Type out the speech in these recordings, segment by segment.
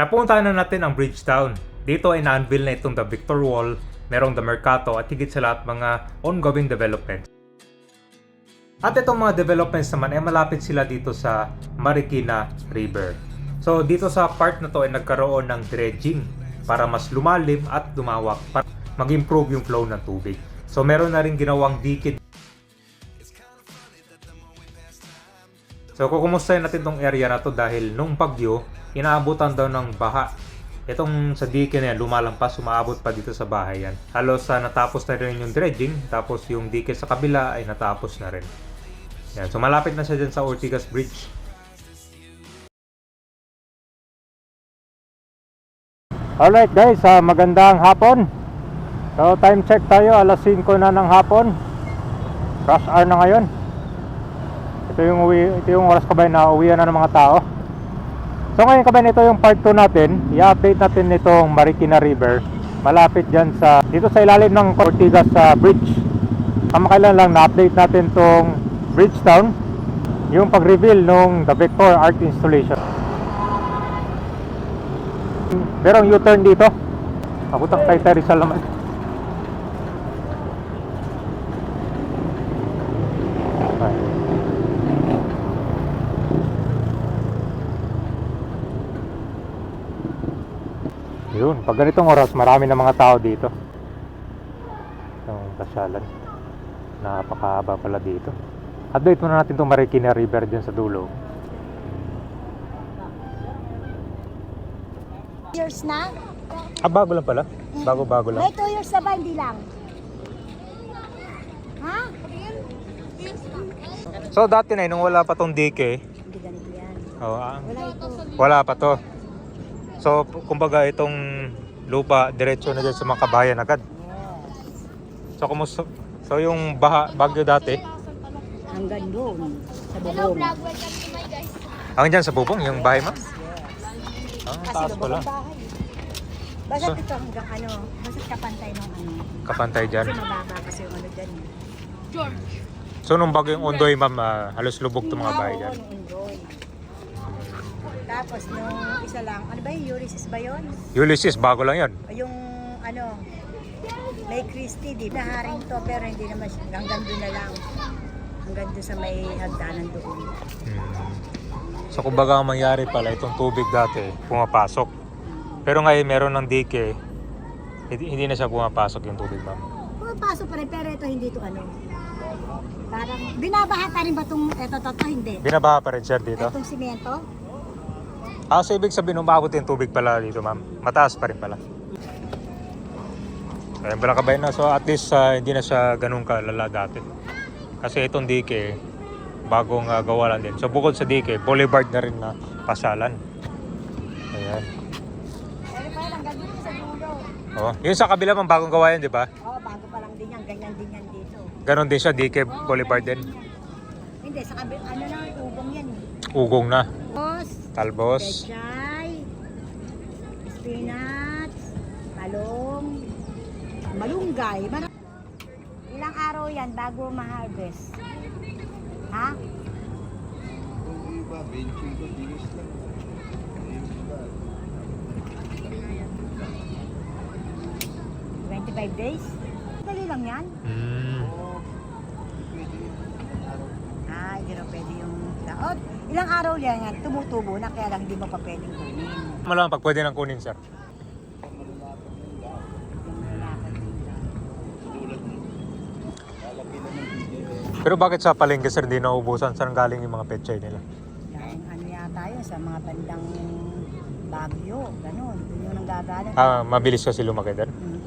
Napuntahan na natin ang Bridgetown. Dito ay na-unveil na itong The Victor Wall, merong The Mercato at higit sa lahat mga ongoing developments. At itong mga developments naman ay malapit sila dito sa Marikina River. So dito sa part na to ay nagkaroon ng dredging para mas lumalim at lumawak para mag-improve yung flow ng tubig. So meron na rin ginawang dikit. So kukumustahin natin tong area na to dahil nung bagyo, inaabutan daw ng baha. Itong sa dike na yan, lumalampas, umaabot pa dito sa bahay yan. Halos natapos na rin yung dredging, tapos yung dike sa kabila ay natapos na rin. Yan. So malapit na siya dyan sa Ortigas Bridge. Alright guys, magandang hapon. So time check tayo, alas 5 na ng hapon. Rush hour na ngayon. Ito yung oras kabayan na uwian na ng mga tao. So ngayon kabayan, ito yung part 2 natin. I-update natin itong Marikina River. Malapit dyan dito sa ilalim ng Ortigas Bridge. Kamakailan lang na-update natin itong Bridgetown, yung pag-reveal nung The Victor Art Installation. Merong U-turn dito. Abutang kay Rizal naman. Yun, pag ganitong oras, marami na mga tao dito. Yung pasyalan. Napakahaba pala dito. Update muna natin itong Marikina River dyan sa dulo. Years na? Bago lang pala. Bago lang. May 2 years na ba? Hindi lang. Ha? So dati na nung wala pa tong dike. Hindi ganito yan. Wala ito. Wala pa to. So kumbaga itong lupa diretso na dyan sa mga kabayan agad. Yes. So kumusta? So yung bagyo dati Hanggang doon. Sa bubong. hanggang dyan sa bubong yung bahay mo? Kasi Taas lubog pala. ang bahay. Basta ito hanggang basta kapantay ng Kapantay dyan. Kasi mababa kasi yung dyan. So nung bagyo yung Ondoy ma'am, halos lubog itong mga bahay dyan. Oo, Ondoy. Tapos nung isa lang, ano ba yung Ulysses ba yun? Ulysses, bago lang yun. Yung may Christie, di naharing to pero hindi naman hanggang doon na lang. Hanggang doon sa may hagdanan doon. So kumbaga ang mangyari pala, itong tubig dati pumapasok. Pero ngayon meron ng dike, hindi na siya pumapasok yung tubig ma'am. Pumapasok pa rin pero ito hindi to parang binabaha pa rin ba itong ito hindi? Binabaha pa rin sir dito? Itong simento? So ibig sabihin umabot yung tubig pala dito ma'am. Mataas pa rin pala. Ayan pala kabayan na. So at least hindi na siya ganun kalala dati. Kasi itong dike, bagong gawa lang din. So bukod sa dike, boulevard na rin na pasyalan. Ayan. Pero pa lang, ganyan sa dulo. Yun sa kabila mang bagong gawa yan, di ba? Bago pa lang din yan, ganyan din yan dito. Ganon din siya, dike boulevard din. Hindi, sa kabila, ugong yan Ugong na. Tapos, Talbos. pechay, spinach, talong, malunggay. Ilang araw yan bago ma-harvest? Ha? Kung iba, 25 dinis lang. 25 days? Dali lang yan? Pwede yun. Araw. Hindi na pwede yung taot. Ilang araw yan, tumutubo na kaya lang hindi mo pa pwedeng kunin. Malamang pag pwede nang kunin sir. Malalapan yung dahon. Yung malakad nila. Tulad mo. Lalaki na ng bigay. Pero bakit sa palengke sir hindi naubusan? Saan galing yung mga pechay nila? Dahil yata yun sa mga bandang Baguio, ganun. Yun yung nanggagaling. Mabilis kasi lumaki din. Mm-hmm.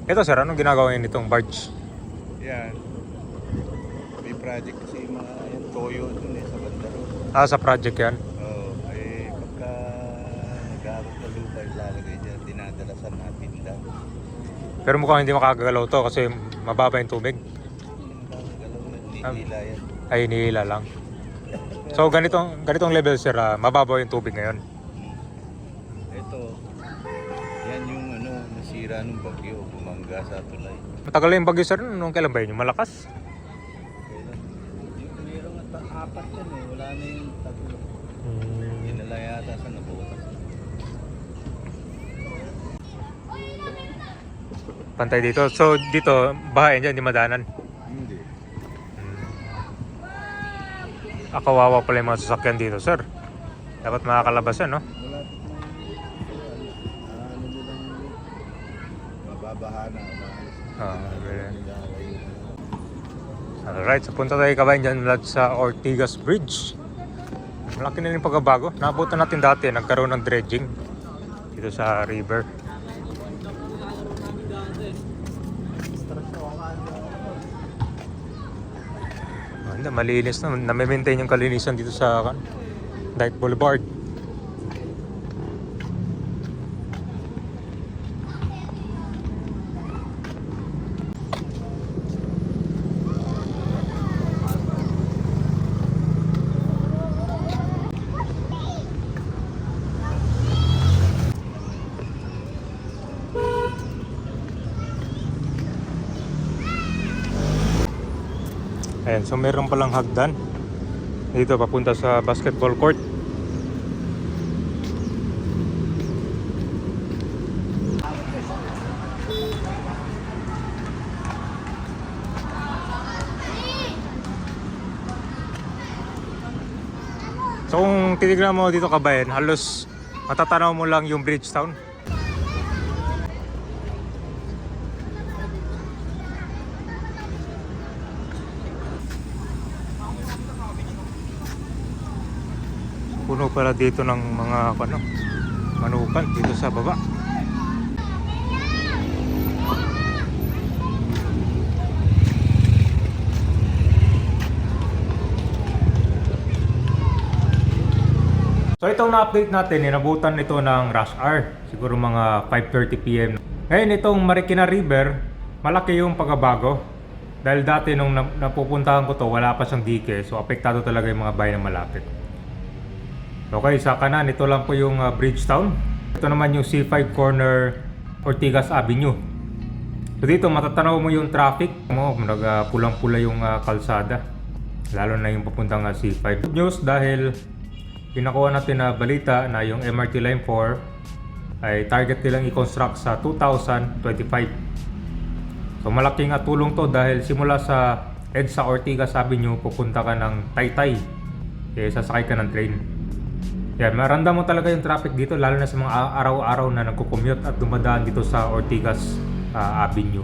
Ito sir, anong ginagawa niyo nitong barge? Yan. May project kasi mga yan, toyo dun sa Bandaro. Sa project yan? Ay pagka nag-aabot na lupa, ilalagay dyan, dinadala sa natinda. Pero mukhang hindi makagalaw to kasi mababa yung tubig. Galaw na, nihila yan. Ay, nihila lang. So ganitong level sir, mababaw yung tubig ngayon. Ito, yan yung nasira nung bagyo, bumangga sa tulay. Matagal na yung bagyo sir, nung kailan ba yun? Yung malakas? Kailan? Yung mayroong apat yan wala na yung tatlo. Hmm. Dinala yata tinatasan na butas. Pantay dito. So dito, bahay dyan, di madanan. Hindi. Kawawa pala yung mga sasakyan dito, sir. Dapat makakalabasan, no? Wala ano nilang mababaha na. Alright, so punta tayo kabayan dyan lahat sa Ortigas Bridge. Malaki na yung pagbabago. Naabutan natin dati, nagkaroon ng dredging dito sa river. Hindi, malinis na. Na-maintain yung kalinisan dito sa Dyke Boulevard. Ayan, so meron palang hagdan dito papunta sa basketball court. So kung titignan mo dito kabayan, halos matatanaw mo lang yung Bridgetown. Puno pala dito ng mga manukan dito sa baba. So itong na-update natin, inabutan ito ng rush hour, siguro mga 5:30 PM. Ngayon itong Marikina River, malaki yung pagbabago. Dahil dati nung napupuntahan ko to, wala pa siyang dike, so apektado talaga yung mga bayan na malapit. Okay, sa kanan, ito lang po yung Bridgetown. Ito naman yung C5 corner Ortigas Avenue. So dito matatanaw mo yung traffic mo, pulang-pula yung kalsada. Lalo na yung papuntang C5. Good news dahil pinakuha natin na balita na yung MRT Line 4 ay target nilang i-construct sa 2025. So malaking tulong to dahil simula sa EDSA Ortigas Avenue pupunta ka ng Taytay. Sasakay ka ng train. Yan, maramdaman mo talaga yung traffic dito lalo na sa mga araw-araw na nagko-commute at dumadaan dito sa Ortigas Avenue.